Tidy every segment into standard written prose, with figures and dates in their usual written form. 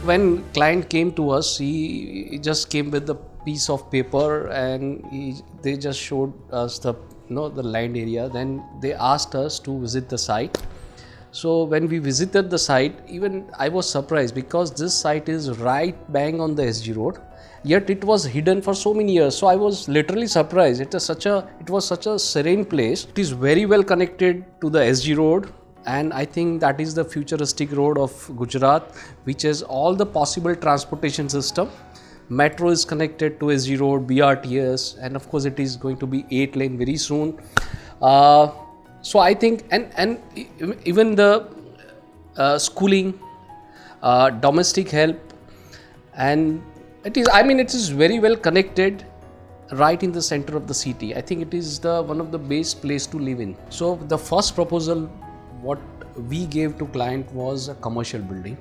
When client came to us, he just came with a piece of paper and they just showed us the the land area. Then they asked us to visit the site. So when we visited the site, even I was surprised because this site is right bang on the SG road, yet it was hidden for so many years. So I was literally surprised. It was such a serene place. It is very well connected to the SG road, and I think that is the futuristic road of Gujarat, which has all the possible transportation system. Metro is connected to SG road, BRTS, and of course it is going to be 8-lane very soon. So I think, and even the schooling, domestic help, and it is very well connected right in the center of the city. I think it is the one of the best place to live in. So the first proposal what we gave to client was a commercial building.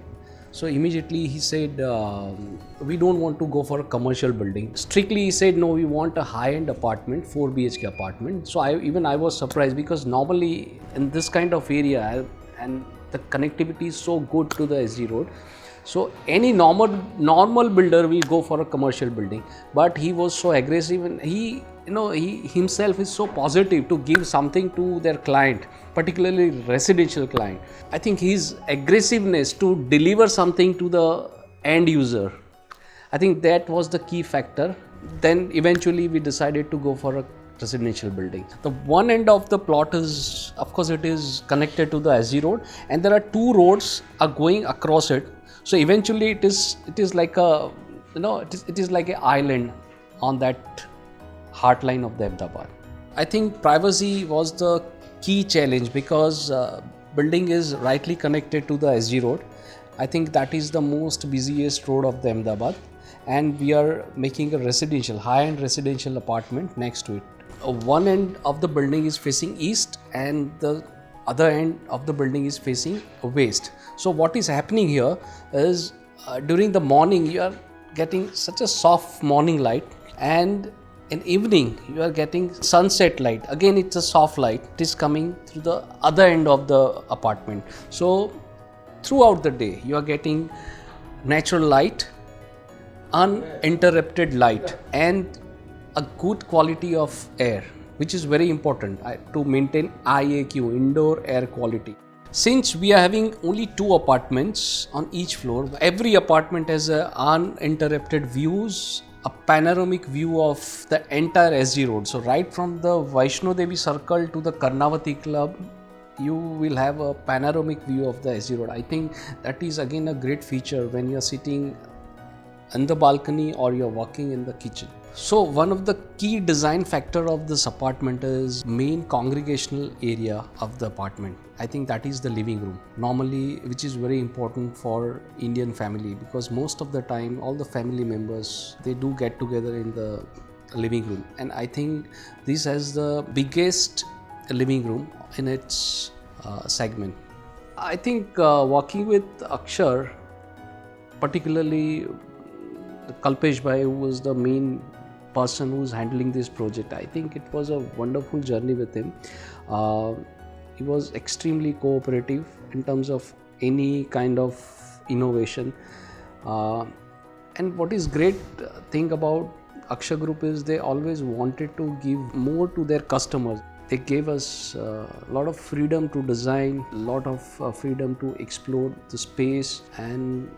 So immediately he said, we don't want to go for a commercial building. Strictly he said, no, we want a high-end apartment, 4 BHK apartment. So I was surprised because normally in this kind of area, and the connectivity is so good to the SG road. So any normal builder will go for a commercial building, but he was so aggressive, and he himself is so positive to give something to their client, particularly residential client. I think his aggressiveness to deliver something to the end user, I think that was the key factor. Then eventually we decided to go for a residential building. The one end of the plot is, of course, it is connected to the SG road, and there are 2 roads are going across it. So eventually it is like a it is like an island on that heartline of the Ahmedabad. I think privacy was the key challenge because building is rightly connected to the SG road. I think that is the most busiest road of the Ahmedabad, and we are making a high-end residential apartment next to it. One end of the building is facing east and the other end of the building is facing west. So what is happening here is during the morning you are getting such a soft morning light, and in evening you are getting sunset light. Again, it's a soft light. It is coming through the other end of the apartment. So throughout the day you are getting natural light, uninterrupted light, and a good quality of air, which is very important to maintain IAQ, indoor air quality. Since we are having only 2 apartments on each floor, every apartment has uninterrupted views, a panoramic view of the entire SG road. So right from the Vaishno Devi circle to the Karnavati club, you will have a panoramic view of the SG road. I think that is again a great feature when you are sitting in the balcony or you are walking in the kitchen. So one of the key design factor of this apartment is main congregational area of the apartment. I think that is the living room, normally, which is very important for Indian family, because most of the time all the family members, they do get together in the living room, and I think this has the biggest living room in its segment. I think working with Akshar, particularly Kalpesh Bhai, who was the main person who's handling this project, I think it was a wonderful journey with him. He was extremely cooperative in terms of any kind of innovation. And what is great thing about Akshar Group is they always wanted to give more to their customers. They gave us a lot of freedom to design, a lot of freedom to explore the space, and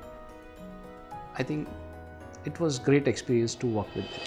I think it was great experience to work with them.